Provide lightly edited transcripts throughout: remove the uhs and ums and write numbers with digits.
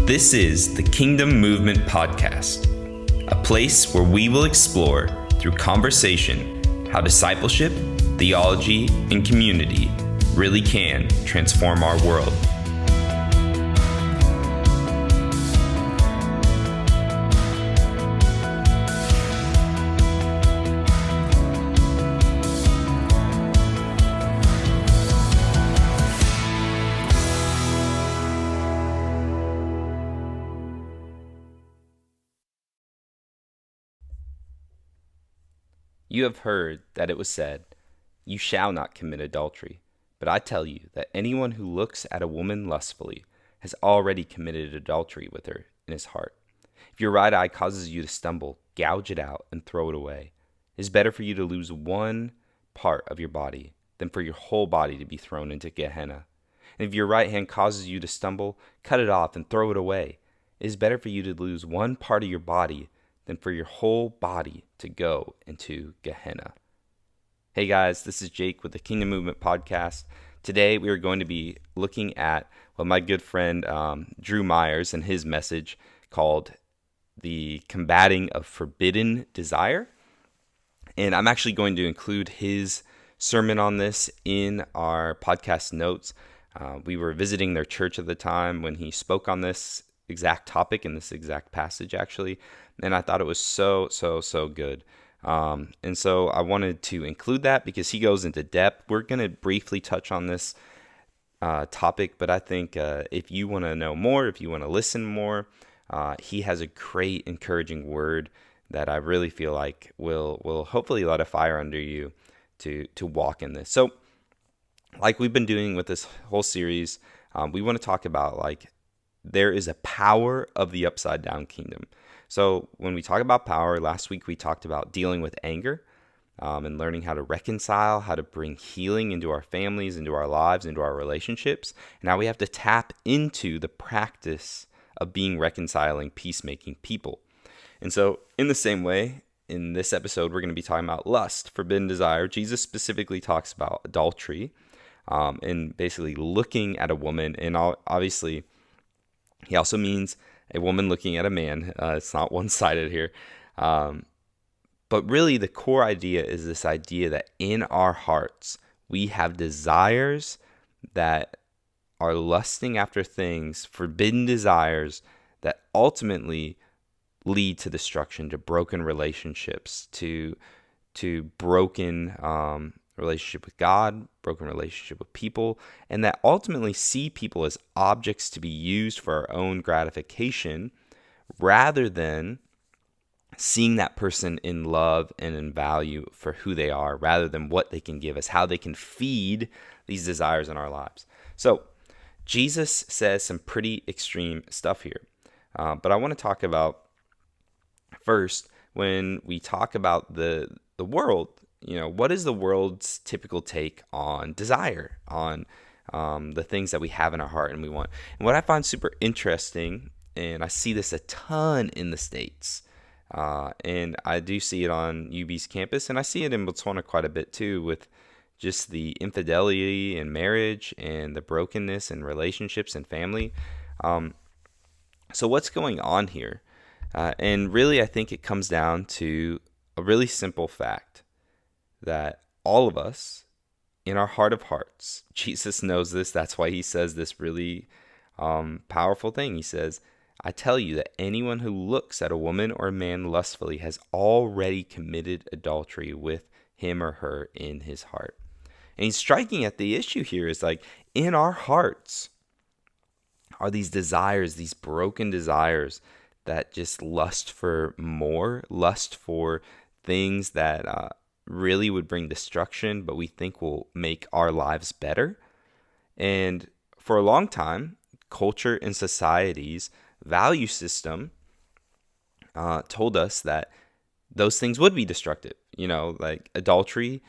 This is the Kingdom Movement Podcast, a place where we will explore, through conversation, how discipleship, theology, and community really can transform our world. You have heard that it was said, "You shall not commit adultery." But I tell you that anyone who looks at a woman lustfully has already committed adultery with her in his heart. If your right eye causes you to stumble, gouge it out and throw it away. It is better for you to lose one part of your body than for your whole body to be thrown into Gehenna. And if your right hand causes you to stumble, cut it off and throw it away. It is better for you to lose one part of your body than for your whole body to go into Gehenna. Hey guys, this is Jake with the Kingdom Movement Podcast. Today we are going to be looking at my good friend Drew Myers and his message called The Combating of Forbidden Desire. And I'm actually going to include his sermon on this in our podcast notes. We were visiting their church at the time when he spoke on this exact topic in this exact passage, actually. And I thought it was so good. And so I wanted to include that because he goes into depth. We're going to briefly touch on this topic, but I think if you want to know more, if you want to listen more, he has a great encouraging word that I really feel like will hopefully light a fire under you to walk in this. So like we've been doing with this whole series, we want to talk about there is a power of the upside down kingdom. So when we talk about power, last week we talked about dealing with anger and learning how to reconcile, how to bring healing into our families, into our lives, into our relationships. Now we have to tap into the practice of being reconciling, peacemaking people. And so in the same way, in this episode, we're going to be talking about lust, forbidden desire. Jesus specifically talks about adultery and basically looking at a woman. And obviously, he also means a woman looking at a man. It's not one-sided here. But really, the core idea is this idea that in our hearts, we have desires that are lusting after things, forbidden desires that ultimately lead to destruction, to broken relationships, to broken relationship with God, broken relationship with people, and that ultimately see people as objects to be used for our own gratification rather than seeing that person in love and in value for who they are, rather than what they can give us, how they can feed these desires in our lives. So Jesus says some pretty extreme stuff here. But I want to talk about first, when we talk about the world, what is the world's typical take on desire, on the things that we have in our heart and we want? And what I find super interesting, and I see this a ton in the States, and I do see it on UB's campus, and I see it in Botswana quite a bit too, with just the infidelity in marriage and the brokenness in relationships and family. So what's going on here? And really, I think it comes down to a really simple fact that all of us, in our heart of hearts, Jesus knows this. That's why he says this really powerful thing. He says, "I tell you that anyone who looks at a woman or a man lustfully has already committed adultery with him or her in his heart." And he's striking at the issue here is in our hearts are these desires, these broken desires that just lust for more, lust for things that really would bring destruction, but we think will make our lives better. And for a long time, culture and society's value system told us that those things would be destructive. Adultery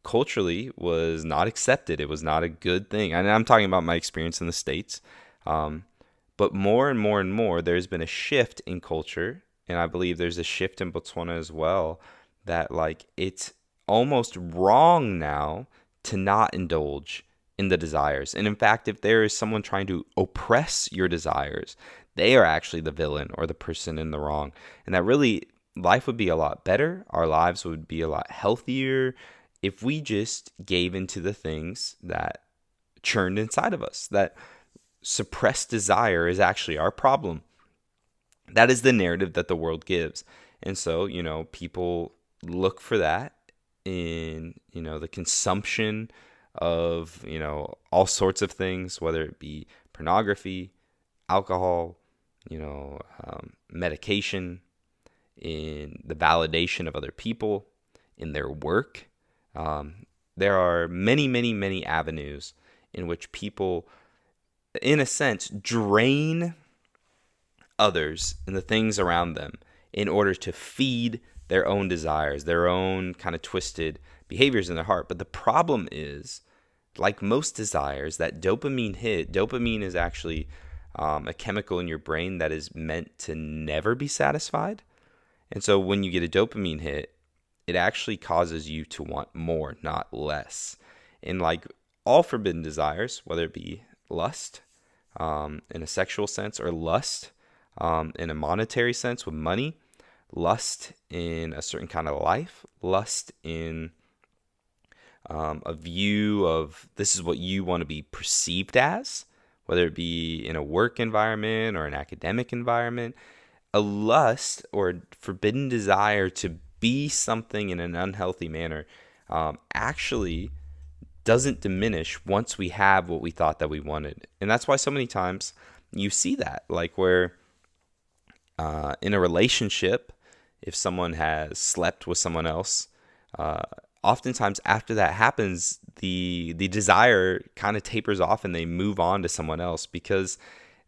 culturally was not accepted. It was not a good thing. And I'm talking about my experience in the States. But more and more and more, there's been a shift in culture, and I believe there's a shift in Botswana as well, that it's almost wrong now to not indulge in the desires. And in fact, if there is someone trying to oppress your desires, they are actually the villain or the person in the wrong. And that really, life would be a lot better. Our lives would be a lot healthier if we just gave into the things that churned inside of us. That suppressed desire is actually our problem. That is the narrative that the world gives. And so, people look for that in, the consumption of, all sorts of things, whether it be pornography, alcohol, medication, in the validation of other people, in their work. There are many, many, many avenues in which people, in a sense, drain others and the things around them in order to feed their own desires, their own kind of twisted behaviors in their heart. But the problem is, like most desires, that dopamine is actually a chemical in your brain that is meant to never be satisfied. And so when you get a dopamine hit, it actually causes you to want more, not less. And like all forbidden desires, whether it be lust in a sexual sense, or lust in a monetary sense with money, lust in a certain kind of life, lust in a view of this is what you want to be perceived as, whether it be in a work environment or an academic environment, a lust or forbidden desire to be something in an unhealthy manner actually doesn't diminish once we have what we thought that we wanted. And that's why so many times you see that, like where in a relationship, if someone has slept with someone else, oftentimes after that happens, the desire kind of tapers off and they move on to someone else, because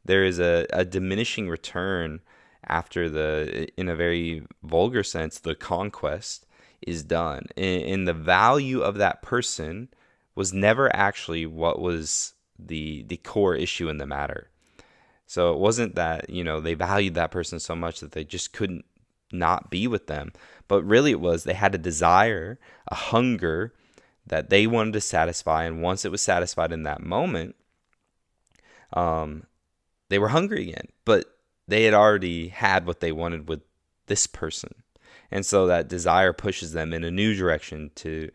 there is a diminishing return after in a very vulgar sense, the conquest is done. And the value of that person was never actually what was the core issue in the matter. So it wasn't that, they valued that person so much that they just couldn't not be with them. But really it was they had a desire, a hunger that they wanted to satisfy. And once it was satisfied in that moment, they were hungry again. But they had already had what they wanted with this person. And so that desire pushes them in a new direction to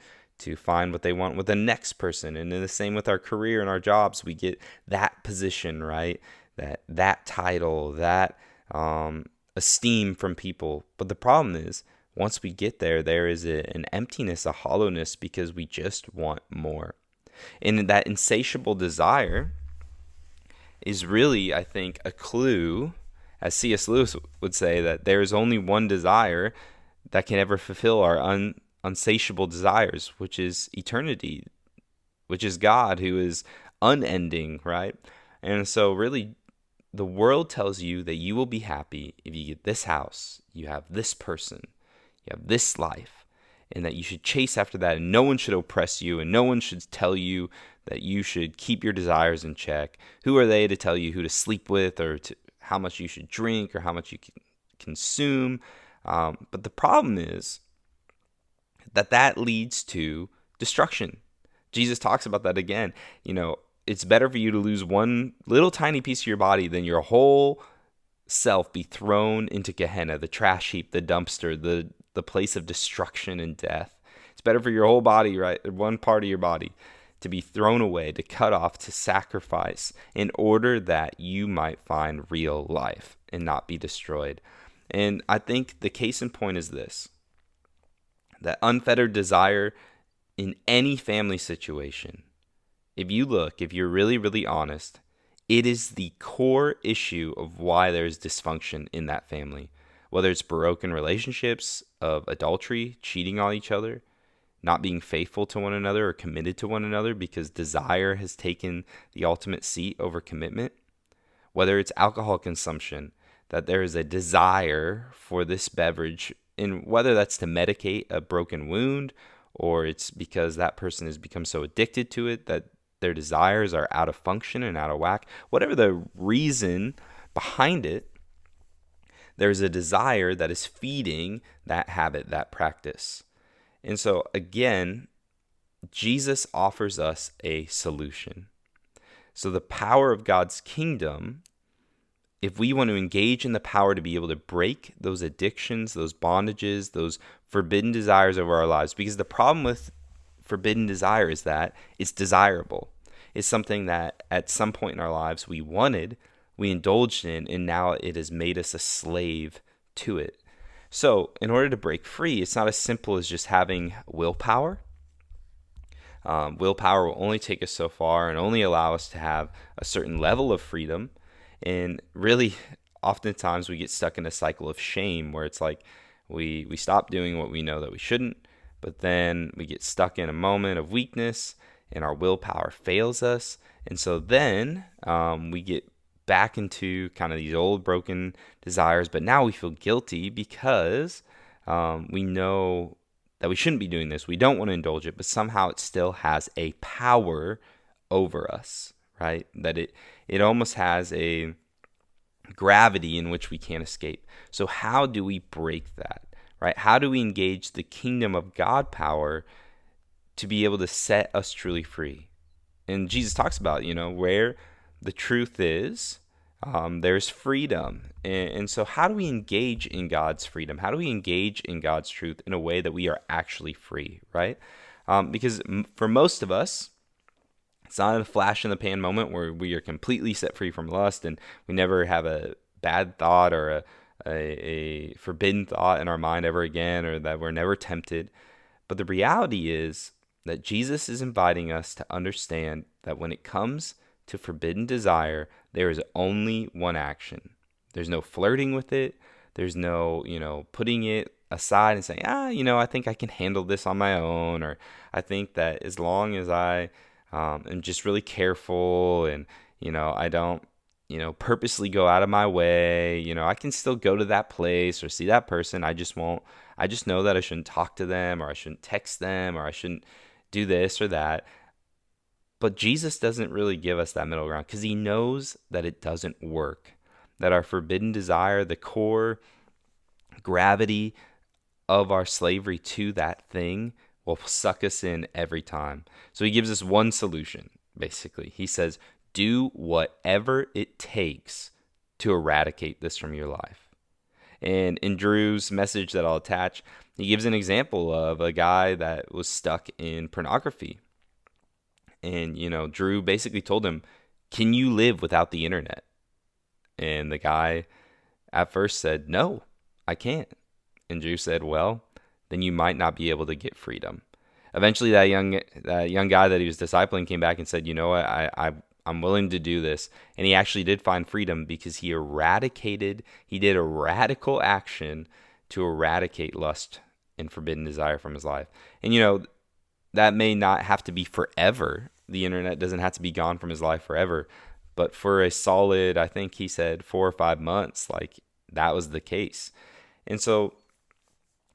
find what they want with the next person. And then the same with our career and our jobs. We get that position, right? That title, that esteem from people. But the problem is, once we get there, there is an emptiness, a hollowness, because we just want more. And that insatiable desire is really, I think, a clue, as C.S. Lewis would say, that there is only one desire that can ever fulfill our unsatiable desires, which is eternity, which is God, who is unending, right? And so really, the world tells you that you will be happy if you get this house, you have this person, you have this life, and that you should chase after that, and no one should oppress you, and no one should tell you that you should keep your desires in check. Who are they to tell you who to sleep with, or how much you should drink, or how much you can consume? But the problem is that leads to destruction. Jesus talks about that again. It's better for you to lose one little tiny piece of your body than your whole self be thrown into Gehenna, the trash heap, the dumpster, the place of destruction and death. It's better for your whole body, right? One part of your body to be thrown away, to cut off, to sacrifice in order that you might find real life and not be destroyed. And I think the case in point is this: that unfettered desire in any family situation, if you're really, really honest, it is the core issue of why there's dysfunction in that family. Whether it's broken relationships of adultery, cheating on each other, not being faithful to one another or committed to one another because desire has taken the ultimate seat over commitment. Whether it's alcohol consumption, that there is a desire for this beverage, and whether that's to medicate a broken wound, or it's because that person has become so addicted to it that their desires are out of function and out of whack. Whatever the reason behind it, there's a desire that is feeding that habit, that practice. And so again, Jesus offers us a solution. So the power of God's kingdom, if we want to engage in the power to be able to break those addictions, those bondages, those forbidden desires over our lives, because the problem with forbidden desire is that it's desirable. It's something that at some point in our lives we wanted, we indulged in, and now it has made us a slave to it. So in order to break free, it's not as simple as just having willpower. Willpower will only take us so far and only allow us to have a certain level of freedom. And really, oftentimes we get stuck in a cycle of shame where it's like we stop doing what we know that we shouldn't, but then we get stuck in a moment of weakness and our willpower fails us. And so then we get back into kind of these old broken desires, but now we feel guilty because we know that we shouldn't be doing this. We don't want to indulge it, but somehow it still has a power over us, right? That it almost has a gravity in which we can't escape. So how do we break that, right? How do we engage the kingdom of God power to be able to set us truly free? And Jesus talks about, where the truth is, there's freedom. And so how do we engage in God's freedom? How do we engage in God's truth in a way that we are actually free, right? Because for most of us, it's not a flash in the pan moment where we are completely set free from lust and we never have a bad thought or a forbidden thought in our mind ever again, or that we're never tempted. But the reality is that Jesus is inviting us to understand that when it comes to forbidden desire, there is only one action. There's no flirting with it. There's no, putting it aside and saying, I think I can handle this on my own, or I think that as long as I am just really careful and, I don't, purposely go out of my way, I can still go to that place or see that person. I just know that I shouldn't talk to them, or I shouldn't text them, or I shouldn't do this or that. But Jesus doesn't really give us that middle ground because he knows that it doesn't work, that our forbidden desire, the core gravity of our slavery to that thing, will suck us in every time. So he gives us one solution, basically. He says, do whatever it takes to eradicate this from your life. And in Drew's message that I'll attach, he gives an example of a guy that was stuck in pornography. And, Drew basically told him, can you live without the internet? And the guy at first said, no, I can't. And Drew said, well, then you might not be able to get freedom. Eventually, that young guy that he was discipling came back and said, you know what, I'm willing to do this. And he actually did find freedom because he did a radical action to eradicate lust and forbidden desire from his life. And, that may not have to be forever. The internet doesn't have to be gone from his life forever. But for a solid, I think he said 4 or 5 months, that was the case. And so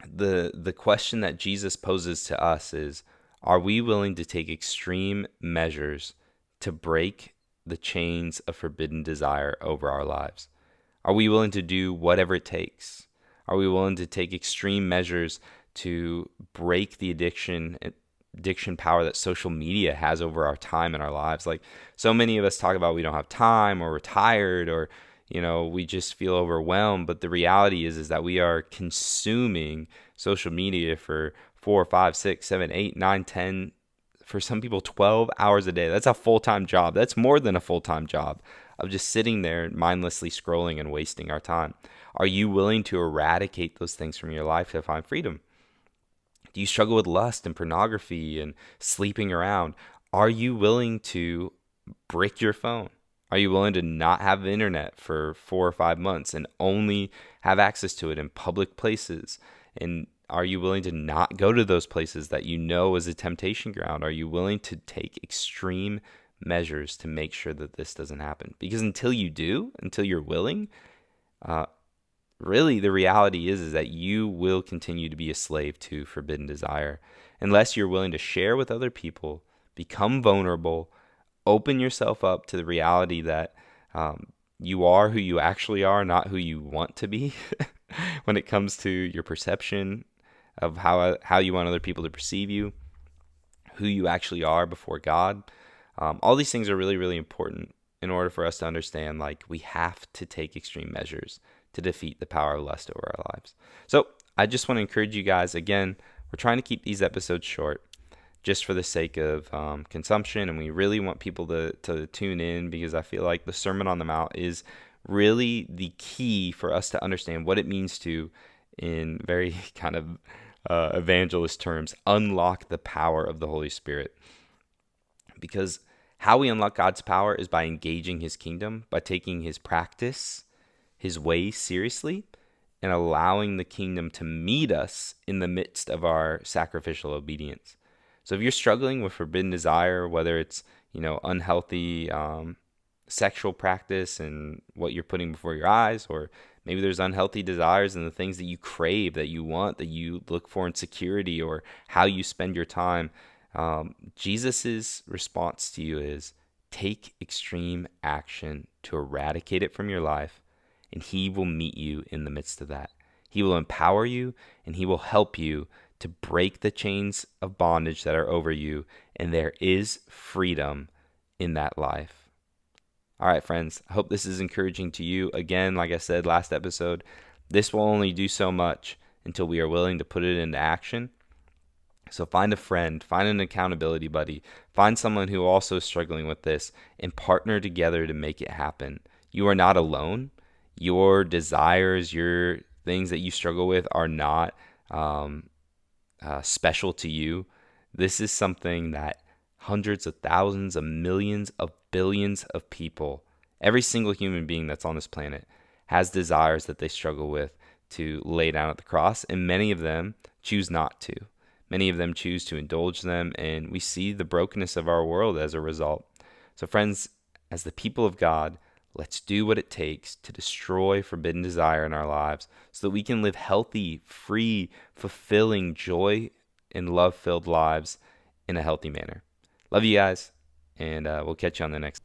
the question that Jesus poses to us is, are we willing to take extreme measures to break the chains of forbidden desire over our lives? Are we willing to do whatever it takes? Are we willing to take extreme measures to break the addiction power that social media has over our time in our lives? So many of us talk about we don't have time, or we're tired, or we just feel overwhelmed. But the reality is that we are consuming social media for 4, 5, 6, 7, 8, 9, 10, for some people 12 hours a day. That's a full-time job. That's more than a full-time job of just sitting there mindlessly scrolling and wasting our time. Are you willing to eradicate those things from your life to find freedom? Do you struggle with lust and pornography and sleeping around? Are you willing to brick your phone? Are you willing to not have the internet for 4 or 5 months and only have access to it in public places? And are you willing to not go to those places that you know is a temptation ground? Are you willing to take extreme measures to make sure that this doesn't happen? Because until you're willing, really the reality is that you will continue to be a slave to forbidden desire unless you're willing to share with other people, become vulnerable, open yourself up to the reality that you are who you actually are, not who you want to be when it comes to your perception of how you want other people to perceive you. who you actually are before God. All these things are really, really important in order for us to understand, like, we have to take extreme measures to defeat the power of lust over our lives. So I just want to encourage you guys, again, we're trying to keep these episodes short just for the sake of consumption, and we really want people to tune in, because I feel like the Sermon on the Mount is really the key for us to understand what it means to, in very kind of evangelist terms, unlock the power of the Holy Spirit. Because how we unlock God's power is by engaging his kingdom, by taking his practice, his ways seriously, and allowing the kingdom to meet us in the midst of our sacrificial obedience. So if you're struggling with forbidden desire, whether it's, unhealthy sexual practice and what you're putting before your eyes, or maybe there's unhealthy desires and the things that you crave, that you want, that you look for in security, or how you spend your time, Jesus's response to you is take extreme action to eradicate it from your life, and he will meet you in the midst of that. He will empower you, and he will help you to break the chains of bondage that are over you, and there is freedom in that life. All right, friends, I hope this is encouraging to you. Again, like I said last episode, this will only do so much until we are willing to put it into action. So find a friend, find an accountability buddy, find someone who also is struggling with this, and partner together to make it happen. You are not alone. Your desires, your things that you struggle with are not special to you. This is something that hundreds of thousands of millions of billions of people, every single human being that's on this planet, has desires that they struggle with to lay down at the cross, and many of them choose not to. Many of them choose to indulge them, and we see the brokenness of our world as a result. So friends, as the people of God, let's do what it takes to destroy forbidden desire in our lives so that we can live healthy, free, fulfilling, joy, and love-filled lives in a healthy manner. Love you guys, and we'll catch you on the next.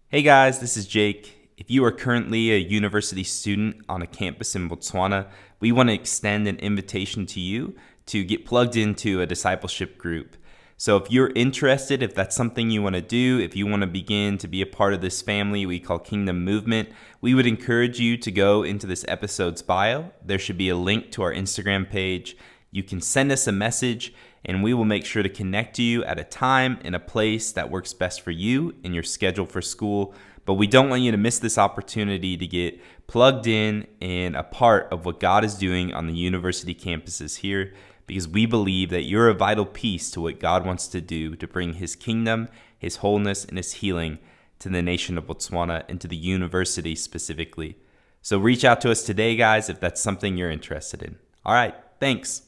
Hey guys, this is Jake. If you are currently a university student on a campus in Botswana, we want to extend an invitation to you to get plugged into a discipleship group. So if you're interested, if that's something you want to do, if you want to begin to be a part of this family we call Kingdom Movement, we would encourage you to go into this episode's bio. There should be a link to our Instagram page. You can send us a message, and we will make sure to connect you at a time and a place that works best for you and your schedule for school. But we don't want you to miss this opportunity to get plugged in and a part of what God is doing on the university campuses here, because we believe that you're a vital piece to what God wants to do to bring his kingdom, his wholeness, and his healing to the nation of Botswana and to the university specifically. So reach out to us today, guys, if that's something you're interested in. All right, thanks.